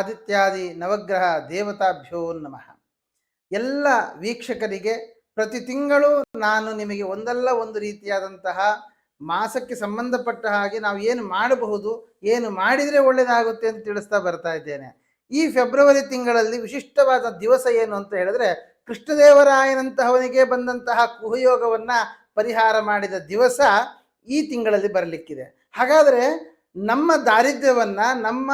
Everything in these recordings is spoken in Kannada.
ಆದಿತ್ಯಾದಿ ನವಗ್ರಹ ದೇವತಾಭ್ಯೋ ನಮಃ. ಎಲ್ಲ ವೀಕ್ಷಕರಿಗೆ ಪ್ರತಿ ತಿಂಗಳು ನಾನು ನಿಮಗೆ ಒಂದಲ್ಲ ಒಂದು ರೀತಿಯಾದಂತಹ ಮಾಸಕ್ಕೆ ಸಂಬಂಧಪಟ್ಟ ಹಾಗೆ ನಾವು ಏನು ಮಾಡಬಹುದು, ಏನು ಮಾಡಿದರೆ ಒಳ್ಳೆಯದಾಗುತ್ತೆ ಅಂತ ತಿಳಿಸ್ತಾ ಬರ್ತಾ ಇದ್ದೇನೆ. ಈ ಫೆಬ್ರವರಿ ತಿಂಗಳಲ್ಲಿ ವಿಶಿಷ್ಟವಾದ ದಿವಸ ಏನು ಅಂತ ಹೇಳಿದ್ರೆ, ಕೃಷ್ಣದೇವರಾಯನಂತಹವನಿಗೆ ಬಂದಂತಹ ಕುಹಯೋಗವನ್ನು ಪರಿಹಾರ ಮಾಡಿದ ದಿವಸ ಈ ತಿಂಗಳಲ್ಲಿ ಬರಲಿಕ್ಕಿದೆ. ಹಾಗಾದರೆ ನಮ್ಮ ದಾರಿದ್ರ್ಯವನ್ನು, ನಮ್ಮ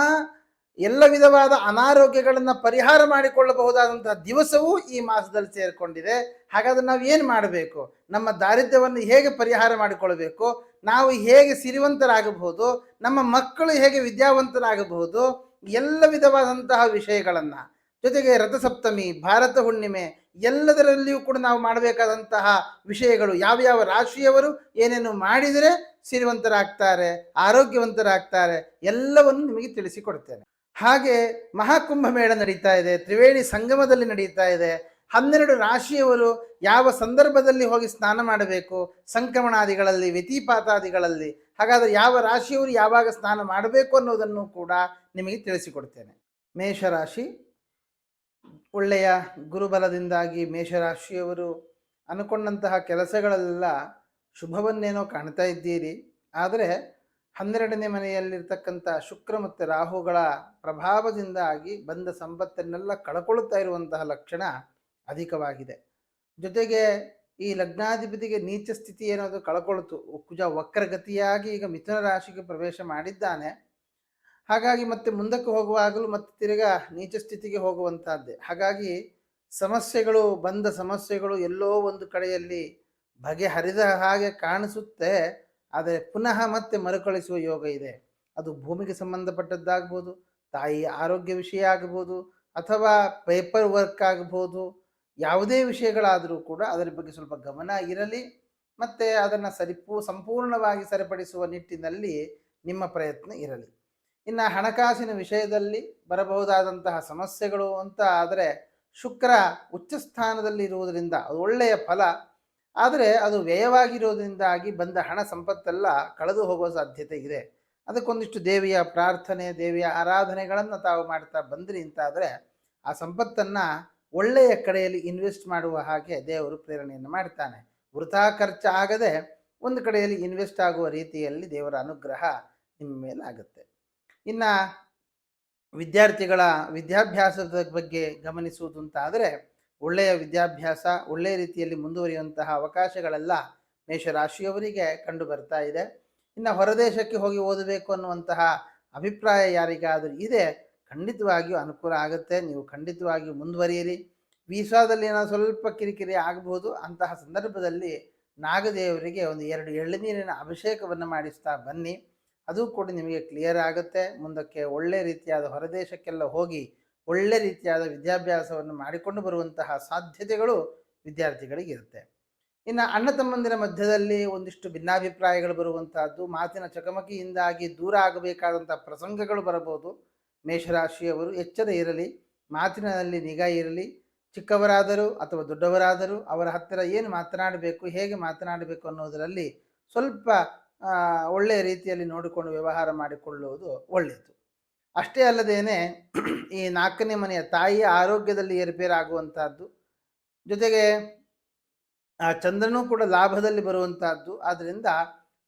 ಎಲ್ಲ ವಿಧವಾದ ಅನಾರೋಗ್ಯಗಳನ್ನು ಪರಿಹಾರ ಮಾಡಿಕೊಳ್ಳಬಹುದಾದಂತಹ ದಿವಸವೂ ಈ ಮಾಸದಲ್ಲಿ ಸೇರಿಕೊಂಡಿದೆ. ಹಾಗಾದ್ರೆ ನಾವು ಏನು ಮಾಡಬೇಕು, ನಮ್ಮ ದಾರಿದ್ರ್ಯವನ್ನು ಹೇಗೆ ಪರಿಹಾರ ಮಾಡಿಕೊಳ್ಬೇಕು, ನಾವು ಹೇಗೆ ಸಿರಿವಂತರಾಗಬಹುದು, ನಮ್ಮ ಮಕ್ಕಳು ಹೇಗೆ ವಿದ್ಯಾವಂತರಾಗಬಹುದು, ಎಲ್ಲ ವಿಧವಾದಂತಹ ವಿಷಯಗಳನ್ನು, ಜೊತೆಗೆ ರಥಸಪ್ತಮಿ, ಭಾರತ ಹುಣ್ಣಿಮೆ ಎಲ್ಲದರಲ್ಲಿಯೂ ಕೂಡ ನಾವು ಮಾಡಬೇಕಾದಂತಹ ವಿಷಯಗಳು, ಯಾವ್ಯಾವ ರಾಶಿಯವರು ಏನೇನು ಮಾಡಿದರೆ ಸಿರಿವಂತರಾಗ್ತಾರೆ, ಆರೋಗ್ಯವಂತರಾಗ್ತಾರೆ, ಎಲ್ಲವನ್ನು ನಿಮಗೆ ತಿಳಿಸಿಕೊಡ್ತೇನೆ. ಹಾಗೆ ಮಹಾಕುಂಭಮೇಳ ನಡೀತಾ ಇದೆ, ತ್ರಿವೇಣಿ ಸಂಗಮದಲ್ಲಿ ನಡೀತಾ ಇದೆ. 12 ರಾಶಿಯವರು ಯಾವ ಸಂದರ್ಭದಲ್ಲಿ ಹೋಗಿ ಸ್ನಾನ ಮಾಡಬೇಕು, ಸಂಕ್ರಮಣಾದಿಗಳಲ್ಲಿ, ವ್ಯತಿಪಾತಾದಿಗಳಲ್ಲಿ, ಹಾಗಾದರೆ ಯಾವ ರಾಶಿಯವರು ಯಾವಾಗ ಸ್ನಾನ ಮಾಡಬೇಕು ಅನ್ನೋದನ್ನು ಕೂಡ ನಿಮಗೆ ತಿಳಿಸಿಕೊಡ್ತೇನೆ. ಮೇಷರಾಶಿ, ಒಳ್ಳೆಯ ಗುರುಬಲದಿಂದಾಗಿ ಮೇಷರಾಶಿಯವರು ಅನ್ಕೊಂಡಂತಹ ಕೆಲಸಗಳೆಲ್ಲ ಶುಭವನ್ನೇನೋ ಕಾಣ್ತಾ ಇದ್ದೀರಿ. ಆದರೆ 12ನೇ ಮನೆಯಲ್ಲಿರ್ತಕ್ಕಂಥ ಶುಕ್ರ ಮತ್ತು ರಾಹುಗಳ ಪ್ರಭಾವದಿಂದಾಗಿ ಬಂದ ಸಂಪತ್ತನ್ನೆಲ್ಲ ಕಳ್ಕೊಳ್ತಾ ಇರುವಂತಹ ಲಕ್ಷಣ ಅಧಿಕವಾಗಿದೆ. ಜೊತೆಗೆ ಈ ಲಗ್ನಾಧಿಪತಿಗೆ ನೀಚ ಸ್ಥಿತಿ ಏನಾದರೂ ಕಳ್ಕೊಳ್ತು, ಕುಜ ವಕ್ರಗತಿಯಾಗಿ ಈಗ ಮಿಥುನ ರಾಶಿಗೆ ಪ್ರವೇಶ ಮಾಡಿದ್ದಾನೆ. ಹಾಗಾಗಿ ಮತ್ತೆ ಮುಂದಕ್ಕೆ ಹೋಗುವಾಗಲೂ ಮತ್ತೆ ತಿರುಗಾ ನೀಚ ಸ್ಥಿತಿಗೆ ಹೋಗುವಂತಹದ್ದೇ. ಹಾಗಾಗಿ ಸಮಸ್ಯೆಗಳು, ಬಂದ ಸಮಸ್ಯೆಗಳು ಎಲ್ಲೋ ಒಂದು ಕಡೆಯಲ್ಲಿ ಬಗೆಹರಿದ ಹಾಗೆ ಕಾಣಿಸುತ್ತೆ. ಆದರೆ ಪುನಃ ಮತ್ತೆ ಮರುಕಳಿಸುವ ಯೋಗ ಇದೆ. ಅದು ಭೂಮಿಗೆ ಸಂಬಂಧಪಟ್ಟದ್ದಾಗ್ಬೋದು, ತಾಯಿ ಆರೋಗ್ಯ ವಿಷಯ ಆಗ್ಬೋದು, ಅಥವಾ ಪೇಪರ್ ವರ್ಕ್ ಆಗ್ಬೋದು. ಯಾವುದೇ ವಿಷಯಗಳಾದರೂ ಕೂಡ ಅದರ ಬಗ್ಗೆ ಸ್ವಲ್ಪ ಗಮನ ಇರಲಿ, ಮತ್ತು ಅದನ್ನು ಸಂಪೂರ್ಣವಾಗಿ ಸರಿಪಡಿಸುವ ನಿಟ್ಟಿನಲ್ಲಿ ನಿಮ್ಮ ಪ್ರಯತ್ನ ಇರಲಿ. ಇನ್ನು ಹಣಕಾಸಿನ ವಿಷಯದಲ್ಲಿ ಬರಬಹುದಾದಂತಹ ಸಮಸ್ಯೆಗಳು ಅಂತ ಆದರೆ, ಶುಕ್ರ ಉಚ್ಚ ಸ್ಥಾನದಲ್ಲಿ ಇರುವುದರಿಂದ ಅದು ಒಳ್ಳೆಯ ಫಲ. ಆದರೆ ಅದು ವ್ಯಯವಾಗಿರೋದ್ರಿಂದಾಗಿ ಬಂದ ಹಣ ಸಂಪತ್ತೆಲ್ಲ ಕಳೆದು ಹೋಗುವ ಸಾಧ್ಯತೆ ಇದೆ. ಅದಕ್ಕೊಂದಿಷ್ಟು ದೇವಿಯ ಪ್ರಾರ್ಥನೆ, ದೇವಿಯ ಆರಾಧನೆಗಳನ್ನು ತಾವು ಮಾಡ್ತಾ ಬಂದ್ರಿ ಅಂತಾದರೆ ಆ ಸಂಪತ್ತನ್ನು ಒಳ್ಳೆಯ ಕಡೆಯಲ್ಲಿ ಇನ್ವೆಸ್ಟ್ ಮಾಡುವ ಹಾಗೆ ದೇವರು ಪ್ರೇರಣೆಯನ್ನು ಮಾಡ್ತಾನೆ. ವೃಥಾ ಖರ್ಚಾಗದೆ ಒಂದು ಕಡೆಯಲ್ಲಿ ಇನ್ವೆಸ್ಟ್ ಆಗುವ ರೀತಿಯಲ್ಲಿ ದೇವರ ಅನುಗ್ರಹ ನಿಮ್ಮ ಮೇಲೆ ಆಗುತ್ತೆ. ಇನ್ನು ವಿದ್ಯಾರ್ಥಿಗಳ ವಿದ್ಯಾಭ್ಯಾಸದ ಬಗ್ಗೆ ಗಮನಿಸುವುದು ಅಂತಾದರೆ, ಒಳ್ಳೆಯ ವಿದ್ಯಾಭ್ಯಾಸ, ಒಳ್ಳೆಯ ರೀತಿಯಲ್ಲಿ ಮುಂದುವರಿಯುವಂತಹ ಅವಕಾಶಗಳೆಲ್ಲ ಮೇಷರಾಶಿಯವರಿಗೆ ಕಂಡು ಬರ್ತಾ ಇದೆ. ಇನ್ನು ಹೊರದೇಶಕ್ಕೆ ಹೋಗಿ ಓದಬೇಕು ಅನ್ನುವಂತಹ ಅಭಿಪ್ರಾಯ ಯಾರಿಗಾದರೂ ಇದೆ, ಖಂಡಿತವಾಗಿಯೂ ಅನುಕೂಲ ಆಗುತ್ತೆ. ನೀವು ಖಂಡಿತವಾಗಿಯೂ ಮುಂದುವರಿಯಿರಿ. ವೀಸಾದಲ್ಲಿ ಏನೋ ಸ್ವಲ್ಪ ಕಿರಿಕಿರಿ ಆಗಬಹುದು. ಅಂತಹ ಸಂದರ್ಭದಲ್ಲಿ ನಾಗದೇವರಿಗೆ ಒಂದು 2 ಎಳ್ಳುನೀರಿನ ಅಭಿಷೇಕವನ್ನು ಮಾಡಿಸ್ತಾ ಬನ್ನಿ, ಅದು ಕೂಡ ನಿಮಗೆ ಕ್ಲಿಯರ್ ಆಗುತ್ತೆ. ಮುಂದಕ್ಕೆ ಒಳ್ಳೆ ರೀತಿಯಾದ ಹೊರದೇಶಕ್ಕೆಲ್ಲ ಹೋಗಿ ಒಳ್ಳೆ ರೀತಿಯಾದ ವಿದ್ಯಾಭ್ಯಾಸವನ್ನು ಮಾಡಿಕೊಂಡು ಬರುವಂತಹ ಸಾಧ್ಯತೆಗಳು ವಿದ್ಯಾರ್ಥಿಗಳಿಗಿರುತ್ತೆ. ಇನ್ನು ಅಣ್ಣ ತಮ್ಮಂದಿರ ಮಧ್ಯದಲ್ಲಿ ಒಂದಿಷ್ಟು ಭಿನ್ನಾಭಿಪ್ರಾಯಗಳು ಬರುವಂತಹದ್ದು, ಮಾತಿನ ಚಕಮಕಿಯಿಂದಾಗಿ ದೂರ ಆಗಬೇಕಾದಂಥ ಪ್ರಸಂಗಗಳು ಬರಬಹುದು. ಮೇಷರಾಶಿಯವರು ಎಚ್ಚರ ಇರಲಿ, ಮಾತಿನಲ್ಲಿ ನಿಗಾ ಇರಲಿ. ಚಿಕ್ಕವರಾದರೂ ಅಥವಾ ದೊಡ್ಡವರಾದರೂ ಅವರ ಹತ್ತಿರ ಏನು ಮಾತನಾಡಬೇಕು, ಹೇಗೆ ಮಾತನಾಡಬೇಕು ಅನ್ನೋದರಲ್ಲಿ ಸ್ವಲ್ಪ ಒಳ್ಳೆಯ ರೀತಿಯಲ್ಲಿ ನೋಡಿಕೊಂಡು ವ್ಯವಹಾರ ಮಾಡಿಕೊಳ್ಳುವುದು ಒಳ್ಳೆಯದು. ಅಷ್ಟೇ ಅಲ್ಲದೇನೆ ಈ 4ನೇ ಮನೆಯ ತಾಯಿಯ ಆರೋಗ್ಯದಲ್ಲಿ ಏರುಪೇರಾಗುವಂತಹದ್ದು, ಜೊತೆಗೆ ಚಂದ್ರನೂ ಕೂಡ ಲಾಭದಲ್ಲಿ ಬರುವಂತಹದ್ದು. ಆದ್ದರಿಂದ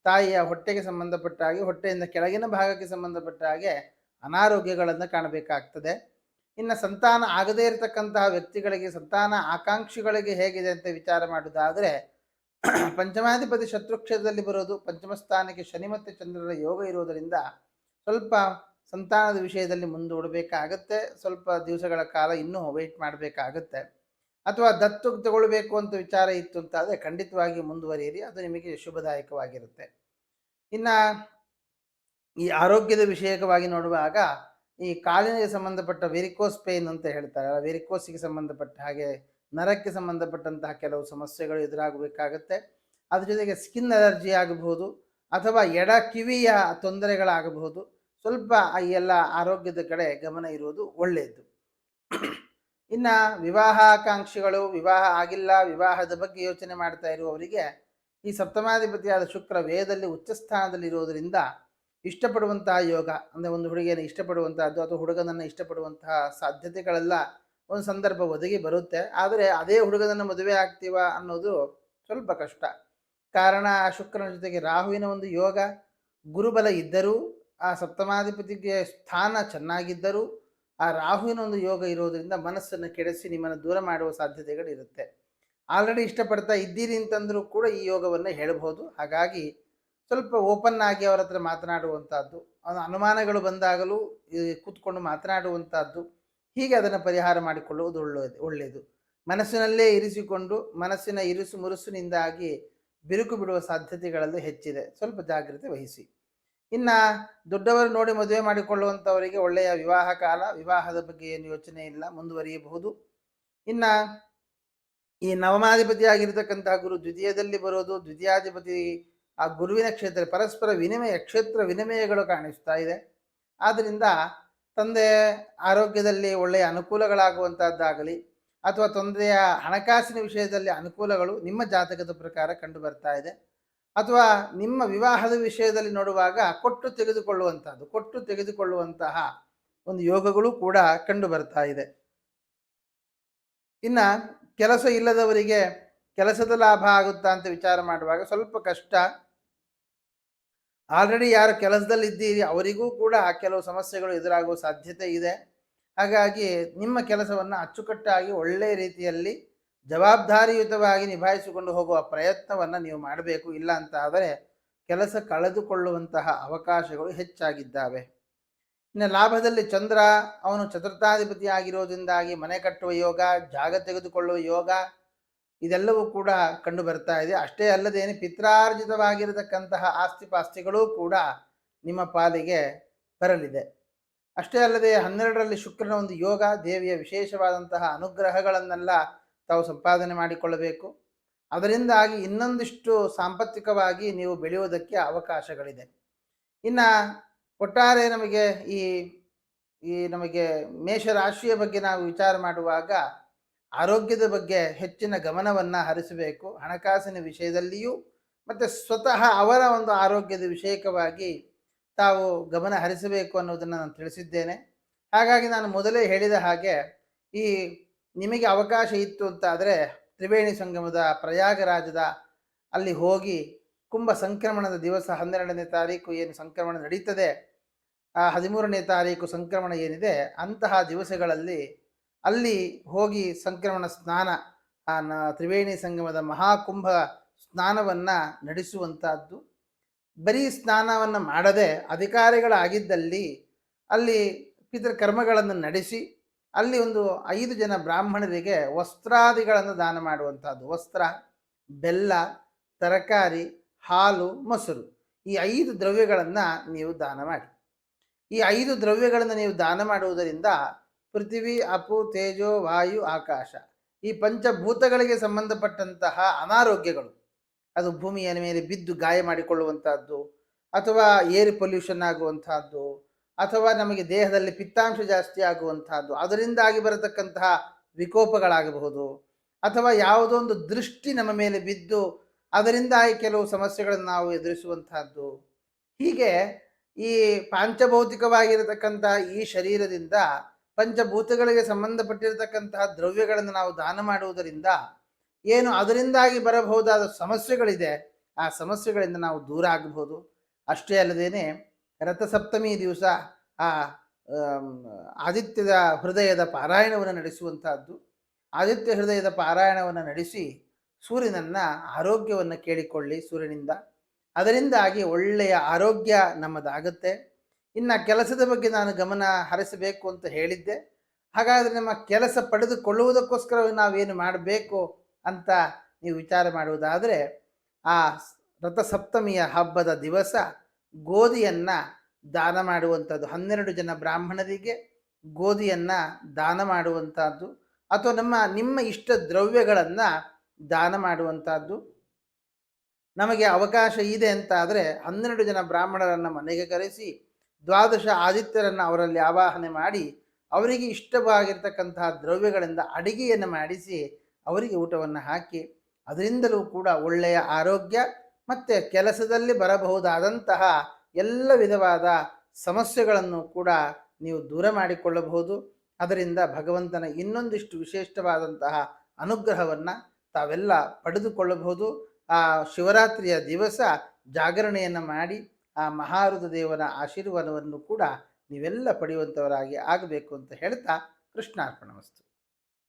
ತಾಯಿಯ ಹೊಟ್ಟೆಗೆ ಸಂಬಂಧಪಟ್ಟ ಹಾಗೆ, ಹೊಟ್ಟೆಯಿಂದ ಕೆಳಗಿನ ಭಾಗಕ್ಕೆ ಸಂಬಂಧಪಟ್ಟ ಹಾಗೆ ಅನಾರೋಗ್ಯಗಳನ್ನು ಕಾಣಬೇಕಾಗ್ತದೆ. ಇನ್ನು ಸಂತಾನ ಆಗದೇ ಇರತಕ್ಕಂತಹ ವ್ಯಕ್ತಿಗಳಿಗೆ, ಸಂತಾನ ಆಕಾಂಕ್ಷಿಗಳಿಗೆ ಹೇಗಿದೆ ಅಂತ ವಿಚಾರ ಮಾಡೋದಾದರೆ, ಪಂಚಮಾಧಿಪತಿ ಶತ್ರುಕ್ಷೇತ್ರದಲ್ಲಿ ಬರೋದು, ಪಂಚಮ ಸ್ಥಾನಕ್ಕೆ ಶನಿ ಮತ್ತು ಚಂದ್ರರ ಯೋಗ ಇರುವುದರಿಂದ ಸ್ವಲ್ಪ ಸಂತಾನದ ವಿಷಯದಲ್ಲಿ ಮುಂದೂಡಬೇಕಾಗತ್ತೆ. ಸ್ವಲ್ಪ ದಿವಸಗಳ ಕಾಲ ಇನ್ನೂ ವೆಯ್ಟ್ ಮಾಡಬೇಕಾಗತ್ತೆ. ಅಥವಾ ದತ್ತು ತಗೊಳ್ಬೇಕು ಅಂತ ವಿಚಾರ ಇತ್ತು ಅಂತಾದರೆ ಖಂಡಿತವಾಗಿ ಮುಂದುವರಿಯಿರಿ, ಅದು ನಿಮಗೆ ಶುಭದಾಯಕವಾಗಿರುತ್ತೆ. ಇನ್ನು ಈ ಆರೋಗ್ಯದ ವಿಷಯಕವಾಗಿ ನೋಡುವಾಗ, ಈ ಕಾಲಿನಿಗೆ ಸಂಬಂಧಪಟ್ಟ ವೆರಿಕೋಸ್ ಪೇನ್ ಅಂತ ಹೇಳ್ತಾರೆ, ವೆರಿಕೋಸಿಗೆ ಸಂಬಂಧಪಟ್ಟ ಹಾಗೆ ನರಕ್ಕೆ ಸಂಬಂಧಪಟ್ಟಂತಹ ಕೆಲವು ಸಮಸ್ಯೆಗಳು ಎದುರಾಗಬೇಕಾಗತ್ತೆ. ಅದ್ರ ಜೊತೆಗೆ ಸ್ಕಿನ್ ಅಲರ್ಜಿ ಆಗಬಹುದು, ಅಥವಾ ಎಡ ಕಿವಿಯ ತೊಂದರೆಗಳಾಗಬಹುದು. ಸ್ವಲ್ಪ ಈ ಎಲ್ಲ ಆರೋಗ್ಯದ ಕಡೆ ಗಮನ ಇರುವುದು ಒಳ್ಳೆಯದು. ಇನ್ನು ವಿವಾಹಾಕಾಂಕ್ಷಿಗಳು, ವಿವಾಹ ಆಗಿಲ್ಲ, ವಿವಾಹದ ಬಗ್ಗೆ ಯೋಚನೆ ಮಾಡ್ತಾ ಇರುವವರಿಗೆ ಈ ಸಪ್ತಮಾಧಿಪತಿಯಾದ ಶುಕ್ರ ವ್ಯಯದಲ್ಲಿ ಉಚ್ಚ ಸ್ಥಾನದಲ್ಲಿ ಇರುವುದರಿಂದ ಇಷ್ಟಪಡುವಂತಹ ಯೋಗ ಅಂದರೆ ಒಂದು ಹುಡುಗಿಯನ್ನು ಇಷ್ಟಪಡುವಂತಹದ್ದು ಅಥವಾ ಹುಡುಗನನ್ನು ಇಷ್ಟಪಡುವಂತಹ ಸಾಧ್ಯತೆಗಳೆಲ್ಲ ಒಂದು ಸಂದರ್ಭ ಒದಗಿ ಬರುತ್ತೆ. ಆದರೆ ಅದೇ ಹುಡುಗನನ್ನು ಮದುವೆ ಆಗ್ತೀವ ಅನ್ನೋದು ಸ್ವಲ್ಪ ಕಷ್ಟ. ಕಾರಣ ಶುಕ್ರನ ಜೊತೆಗೆ ರಾಹುವಿನ ಒಂದು ಯೋಗ, ಗುರುಬಲ ಇದ್ದರೂ ಆ ಸಪ್ತಮಾಧಿಪತಿಗೆ ಸ್ಥಾನ ಚೆನ್ನಾಗಿದ್ದರೂ ಆ ರಾಹುವಿನ ಒಂದು ಯೋಗ ಇರೋದರಿಂದ ಮನಸ್ಸನ್ನು ಕೆಡಿಸಿ ನಿಮ್ಮನ್ನು ದೂರ ಮಾಡುವ ಸಾಧ್ಯತೆಗಳಿರುತ್ತೆ. ಆಲ್ರೆಡಿ ಇಷ್ಟಪಡ್ತಾ ಇದ್ದೀರಿ ಅಂತಂದರೂ ಕೂಡ ಈ ಯೋಗವನ್ನು ಹೇಳಬಹುದು. ಹಾಗಾಗಿ ಸ್ವಲ್ಪ ಓಪನ್ ಆಗಿ ಅವರ ಹತ್ರ ಮಾತನಾಡುವಂಥದ್ದು, ಅನುಮಾನಗಳು ಬಂದಾಗಲೂ ಕೂತ್ಕೊಂಡು ಮಾತನಾಡುವಂಥದ್ದು, ಹೀಗೆ ಅದನ್ನು ಪರಿಹಾರ ಮಾಡಿಕೊಳ್ಳುವುದು ಒಳ್ಳೆಯದು. ಮನಸ್ಸಿನಲ್ಲೇ ಇರಿಸಿಕೊಂಡು ಮನಸ್ಸಿನ ಇರಿಸು ಮುರುಸಿನಿಂದಾಗಿ ಬಿರುಕು ಬಿಡುವ ಸಾಧ್ಯತೆಗಳಲ್ಲಿ ಹೆಚ್ಚಿದೆ. ಸ್ವಲ್ಪ ಜಾಗ್ರತೆ ವಹಿಸಿ. ಇನ್ನು ದೊಡ್ಡವರು ನೋಡಿ ಮದುವೆ ಮಾಡಿಕೊಳ್ಳುವಂಥವರಿಗೆ ಒಳ್ಳೆಯ ವಿವಾಹ ಕಾಲ, ವಿವಾಹದ ಬಗ್ಗೆ ಏನು ಯೋಚನೆ ಇಲ್ಲ, ಮುಂದುವರಿಯಬಹುದು. ಇನ್ನು ಈ ನವಮಾಧಿಪತಿ ಆಗಿರತಕ್ಕಂತಹ ಗುರು ದ್ವಿತೀಯದಲ್ಲಿ ಬರೋದು, ದ್ವಿತೀಯಾಧಿಪತಿ ಆ ಗುರುವಿನ ಕ್ಷೇತ್ರ ಪರಸ್ಪರ ವಿನಿಮಯ, ಕ್ಷೇತ್ರ ವಿನಿಮಯಗಳು ಕಾಣಿಸ್ತಾ ಇದೆ. ಆದ್ದರಿಂದ ತಂದೆ ಆರೋಗ್ಯದಲ್ಲಿ ಒಳ್ಳೆಯ ಅನುಕೂಲಗಳಾಗುವಂಥದ್ದಾಗಲಿ ಅಥವಾ ತಂದೆಯ ಹಣಕಾಸಿನ ವಿಷಯದಲ್ಲಿ ಅನುಕೂಲಗಳು ನಿಮ್ಮ ಜಾತಕದ ಪ್ರಕಾರ ಕಂಡು ಬರ್ತಾ ಇದೆ. ಅಥವಾ ನಿಮ್ಮ ವಿವಾಹದ ವಿಷಯದಲ್ಲಿ ನೋಡುವಾಗ ಕೊಟ್ಟು ತೆಗೆದುಕೊಳ್ಳುವಂತಹ ಒಂದು ಯೋಗಗಳು ಕೂಡ ಕಂಡು ಬರ್ತಾ ಇದೆ. ಇನ್ನು ಕೆಲಸ ಇಲ್ಲದವರಿಗೆ ಕೆಲಸದ ಲಾಭ ಆಗುತ್ತಾ ಅಂತ ವಿಚಾರ ಮಾಡುವಾಗ ಸ್ವಲ್ಪ ಕಷ್ಟ. ಆಲ್ರೆಡಿ ಯಾರು ಕೆಲಸದಲ್ಲಿ ಇದ್ದೀರಿ ಅವರಿಗೂ ಕೂಡ ಕೆಲವು ಸಮಸ್ಯೆಗಳು ಎದುರಾಗುವ ಸಾಧ್ಯತೆ ಇದೆ. ಹಾಗಾಗಿ ನಿಮ್ಮ ಕೆಲಸವನ್ನು ಅಚ್ಚುಕಟ್ಟಾಗಿ ಒಳ್ಳೆಯ ರೀತಿಯಲ್ಲಿ ಜವಾಬ್ದಾರಿಯುತವಾಗಿ ನಿಭಾಯಿಸಿಕೊಂಡು ಹೋಗುವ ಪ್ರಯತ್ನವನ್ನು ನೀವು ಮಾಡಬೇಕು. ಇಲ್ಲ ಅಂತ ಆದರೆ ಕೆಲಸ ಕಳೆದುಕೊಳ್ಳುವಂತಹ ಅವಕಾಶಗಳು ಹೆಚ್ಚಾಗಿದ್ದಾವೆ. ಇನ್ನು ಲಾಭದಲ್ಲಿ ಚಂದ್ರ, ಅವನು ಚತುರ್ಥಾಧಿಪತಿ ಆಗಿರೋದ್ರಿಂದಾಗಿ ಮನೆ ಕಟ್ಟುವ ಯೋಗ, ಜಾಗ ತೆಗೆದುಕೊಳ್ಳುವ ಯೋಗ ಇದೆಲ್ಲವೂ ಕೂಡ ಕಂಡು ಬರ್ತಾ ಇದೆ. ಅಷ್ಟೇ ಅಲ್ಲದೇನೆ ಪಿತ್ರಾರ್ಜಿತವಾಗಿರತಕ್ಕಂತಹ ಆಸ್ತಿಪಾಸ್ತಿಗಳೂ ಕೂಡ ನಿಮ್ಮ ಪಾಲಿಗೆ ಬರಲಿದೆ. ಅಷ್ಟೇ ಅಲ್ಲದೆ 12ರಲ್ಲಿ ಶುಕ್ರನ ಒಂದು ಯೋಗ, ದೇವಿಯ ವಿಶೇಷವಾದಂತಹ ಅನುಗ್ರಹಗಳನ್ನೆಲ್ಲ ತಾವು ಸಂಪಾದನೆ ಮಾಡಿಕೊಳ್ಳಬೇಕು. ಅದರಿಂದಾಗಿ ಇನ್ನೊಂದಿಷ್ಟು ಸಾಂಪತ್ತಿಕವಾಗಿ ನೀವು ಬೆಳೆಯುವುದಕ್ಕೆ ಅವಕಾಶಗಳಿದೆ. ಇನ್ನು ಒಟ್ಟಾರೆ ನಮಗೆ ನಮಗೆ ಮೇಷರಾಶಿಯ ಬಗ್ಗೆ ನಾವು ವಿಚಾರ ಮಾಡುವಾಗ ಆರೋಗ್ಯದ ಬಗ್ಗೆ ಹೆಚ್ಚಿನ ಗಮನವನ್ನು ಹರಿಸಬೇಕು. ಹಣಕಾಸಿನ ವಿಷಯದಲ್ಲಿಯೂ ಮತ್ತು ಸ್ವತಃ ಅವರ ಒಂದು ಆರೋಗ್ಯದ ವಿಷಯಕವಾಗಿ ತಾವು ಗಮನ ಹರಿಸಬೇಕು ಅನ್ನೋದನ್ನು ನಾನು ತಿಳಿಸಿದ್ದೇನೆ. ಹಾಗಾಗಿ ನಾನು ಮೊದಲೇ ಹೇಳಿದ ಹಾಗೆ ಈ ನಿಮಗೆ ಅವಕಾಶ ಇತ್ತು ಅಂತಾದರೆ ತ್ರಿವೇಣಿ ಸಂಗಮದ ಪ್ರಯಾಗರಾಜದ ಅಲ್ಲಿ ಹೋಗಿ ಕುಂಭ ಸಂಕ್ರಮಣದ ದಿವಸ 12ನೇ ತಾರೀಕು ಏನು ಸಂಕ್ರಮಣ ನಡೀತದೆ, ಆ 13ನೇ ತಾರೀಕು ಸಂಕ್ರಮಣ ಏನಿದೆ ಅಂತಹ ದಿವಸಗಳಲ್ಲಿ ಅಲ್ಲಿ ಹೋಗಿ ಸಂಕ್ರಮಣ ಸ್ನಾನ, ತ್ರಿವೇಣಿ ಸಂಗಮದ ಮಹಾಕುಂಭ ಸ್ನಾನವನ್ನು ನಡೆಸುವಂಥದ್ದು. ಬರೀ ಸ್ನಾನವನ್ನು ಮಾಡದೆ ಅಧಿಕಾರಿಗಳಾಗಿದ್ದಲ್ಲಿ ಅಲ್ಲಿ ಪಿತೃಕರ್ಮಗಳನ್ನು ನಡೆಸಿ ಅಲ್ಲಿ ಒಂದು 5 ಜನ ಬ್ರಾಹ್ಮಣರಿಗೆ ವಸ್ತ್ರಾದಿಗಳನ್ನು ದಾನ ಮಾಡುವಂಥದ್ದು. ವಸ್ತ್ರ, ಬೆಲ್ಲ, ತರಕಾರಿ, ಹಾಲು, ಮೊಸರು, ಈ 5 ದ್ರವ್ಯಗಳನ್ನು ನೀವು ದಾನ ಮಾಡಿ. ಈ 5 ದ್ರವ್ಯಗಳನ್ನು ನೀವು ದಾನ ಮಾಡುವುದರಿಂದ ಪೃಥ್ವಿ, ಅಪು, ತೇಜೋ, ವಾಯು, ಆಕಾಶ ಈ ಪಂಚಭೂತಗಳಿಗೆ ಸಂಬಂಧಪಟ್ಟಂತಹ ಅನಾರೋಗ್ಯಗಳು, ಅದು ಭೂಮಿಯ ಮೇಲೆ ಬಿದ್ದು ಗಾಯ ಮಾಡಿಕೊಳ್ಳುವಂಥದ್ದು ಅಥವಾ ಏರ್ ಪೊಲ್ಯೂಷನ್ ಆಗುವಂತಹದ್ದು ಅಥವಾ ನಮಗೆ ದೇಹದಲ್ಲಿ ಪಿತ್ತಾಂಶ ಜಾಸ್ತಿ ಆಗುವಂತಹದ್ದು, ಅದರಿಂದಾಗಿ ಬರತಕ್ಕಂತಹ ವಿಕೋಪಗಳಾಗಬಹುದು. ಅಥವಾ ಯಾವುದೋ ಒಂದು ದೃಷ್ಟಿ ನಮ್ಮ ಮೇಲೆ ಬಿದ್ದು ಅದರಿಂದಾಗಿ ಕೆಲವು ಸಮಸ್ಯೆಗಳನ್ನು ನಾವು ಎದುರಿಸುವಂತಹದ್ದು. ಹೀಗೆ ಈ ಪಾಂಚಭೌತಿಕವಾಗಿರತಕ್ಕಂಥ ಈ ಶರೀರದಿಂದ ಪಂಚಭೂತಗಳಿಗೆ ಸಂಬಂಧಪಟ್ಟಿರತಕ್ಕಂತಹ ದ್ರವ್ಯಗಳನ್ನು ನಾವು ದಾನ ಮಾಡುವುದರಿಂದ ಏನು ಅದರಿಂದಾಗಿ ಬರಬಹುದಾದ ಸಮಸ್ಯೆಗಳಿದೆ, ಆ ಸಮಸ್ಯೆಗಳಿಂದ ನಾವು ದೂರ ಆಗಬಹುದು. ಅಷ್ಟೇ ಅಲ್ಲದೇನೆ ರಥಸಪ್ತಮಿ ದಿವಸ ಆ ಆದಿತ್ಯದ ಹೃದಯದ ಪಾರಾಯಣವನ್ನು ನಡೆಸುವಂತಹದ್ದು. ಆದಿತ್ಯ ಹೃದಯದ ಪಾರಾಯಣವನ್ನು ನಡೆಸಿ ಸೂರ್ಯನನ್ನು ಆರೋಗ್ಯವನ್ನು ಕೇಳಿಕೊಳ್ಳಿ ಸೂರ್ಯನಿಂದ, ಅದರಿಂದಾಗಿ ಒಳ್ಳೆಯ ಆರೋಗ್ಯ ನಮ್ಮದಾಗುತ್ತೆ. ಇನ್ನು ಕೆಲಸದ ಬಗ್ಗೆ ನಾನು ಗಮನ ಹರಿಸಬೇಕು ಅಂತ ಹೇಳಿದ್ದೆ. ಹಾಗಾದರೆ ನಮ್ಮ ಕೆಲಸ ಪಡೆದುಕೊಳ್ಳುವುದಕ್ಕೋಸ್ಕರ ನಾವೇನು ಮಾಡಬೇಕು ಅಂತ ನೀವು ವಿಚಾರ ಮಾಡುವುದಾದರೆ ಆ ರಥಸಪ್ತಮಿಯ ಹಬ್ಬದ ದಿವಸ ಗೋಧಿಯನ್ನು ದಾನ ಮಾಡುವಂಥದ್ದು, 12 ಜನ ಬ್ರಾಹ್ಮಣರಿಗೆ ಗೋಧಿಯನ್ನು ದಾನ ಮಾಡುವಂಥದ್ದು ಅಥವಾ ನಿಮ್ಮ ಇಷ್ಟ ದ್ರವ್ಯಗಳನ್ನು ದಾನ ಮಾಡುವಂಥದ್ದು. ನಮಗೆ ಅವಕಾಶ ಇದೆ ಅಂತ ಆದರೆ 12 ಜನ ಬ್ರಾಹ್ಮಣರನ್ನು ಮನೆಗೆ ಕರೆಸಿ 12 ಆದಿತ್ಯರನ್ನು ಅವರಲ್ಲಿ ಆವಾಹನೆ ಮಾಡಿ ಅವರಿಗೆ ಇಷ್ಟವಾಗಿರ್ತಕ್ಕಂತಹ ದ್ರವ್ಯಗಳಿಂದ ಅಡಿಗೆಯನ್ನು ಮಾಡಿಸಿ ಅವರಿಗೆ ಊಟವನ್ನು ಹಾಕಿ ಅದರಿಂದಲೂ ಕೂಡ ಒಳ್ಳೆಯ ಆರೋಗ್ಯ ಮತ್ತು ಕೆಲಸದಲ್ಲಿ ಬರಬಹುದಾದಂತಹ ಎಲ್ಲ ವಿಧವಾದ ಸಮಸ್ಯೆಗಳನ್ನು ಕೂಡ ನೀವು ದೂರ ಮಾಡಿಕೊಳ್ಳಬಹುದು. ಅದರಿಂದ ಭಗವಂತನ ಇನ್ನೊಂದಿಷ್ಟು ವಿಶಿಷ್ಟವಾದಂತಹ ಅನುಗ್ರಹವನ್ನು ತಾವೆಲ್ಲ ಪಡೆದುಕೊಳ್ಳಬಹುದು. ಆ ಶಿವರಾತ್ರಿಯ ದಿವಸ ಜಾಗರಣೆಯನ್ನು ಮಾಡಿ ಆ ಮಹಾರುದ್ರ ದೇವನ ಆಶೀರ್ವಾದವನ್ನು ಕೂಡ ನೀವೆಲ್ಲ ಪಡೆಯುವಂಥವರಾಗಿ ಆಗಬೇಕು ಅಂತ ಹೇಳ್ತಾ ಕೃಷ್ಣಾರ್ಪಣಮಸ್ತು.